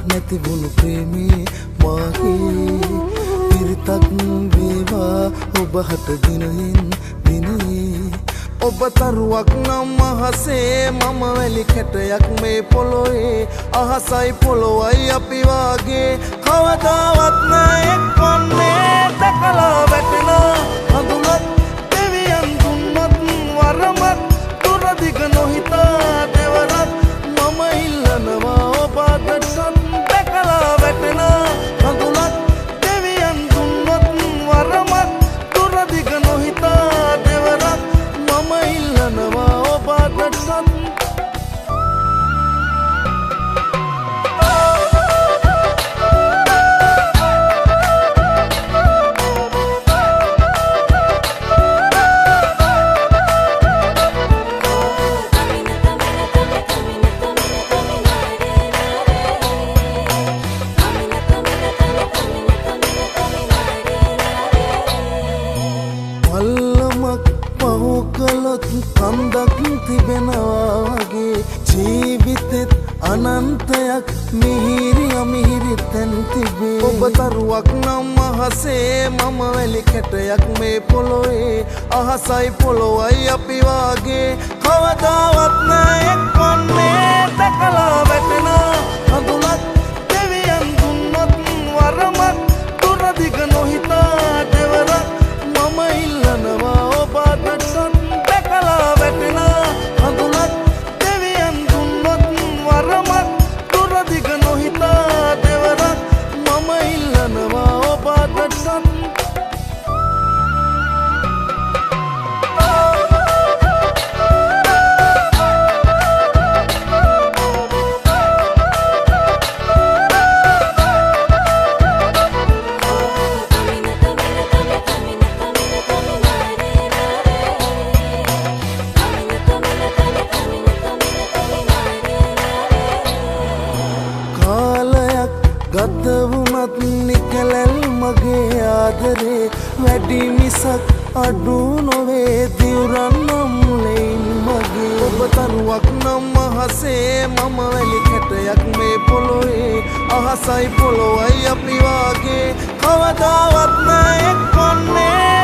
නැතිවුණු ප්‍රේමේ මාගේ පිරිතක් වේවා ඔබ හට දිනෙන් දිනේ ඔබ තරුවක් නම් අහසේ මම වැලි කැටයක් මේ පොළොවේ අහසයි පොළොවයි අපි වාගේ කවදාවත් නෑ එක්වන්නේ දැකලා වැටෙන හඳුනත් දෙවියන් දුන්නත් වරමත් දුරදිග නොහිතා දෙවරත් මම ඉල්ලනවා ඔබ අදටත් දැකලා වැටෙන හඳුනත් දෙවියන් දුන්නත් වරමත් දුරදිග නොහිතා දෙවරත් මම ඉල්ලනවා ඔබ අදටත් කලොත් කන්දක් තිබෙනවා වගේ ජීවිතෙත් අනන්තයක් මිහිරි අමිහිරි තැන් තිබේ ඔබ තරුවක් නම් අහසේ මම වැලි කැටයක් මේ පොළොවේ අහසයි පොළොවයි අපි වාගේ කවදාවත් නෑ එක්වන්නේ දැකලා වැටෙන හඳුනත් දෙවියන් දුන්නත් වරමත් දුරදිග නොහිතා දෙවරත් මම ඉල්ලනවා ඔබ අදටත් දැකලා වැටෙන හඳුනත් දෙවියන් දුන්නත් වරමත් දුරදිග නොහිතා දෙවරත් මම ඉල්ලනවා ඔබ අදටත් ගත වුණත් නිකලල් මගේ ආදරේ වැඩි මිසක් අඩු නොවේ දිවුරන්නම් ලෙයින් මගේ ඔබ තරුවක් නම් අහසේ මම වැලි කැටයක් මේ පොළොවේ අහසයි පොළොවයි අපි වාගේ කවදාවත් නෑ එක්වන්නේ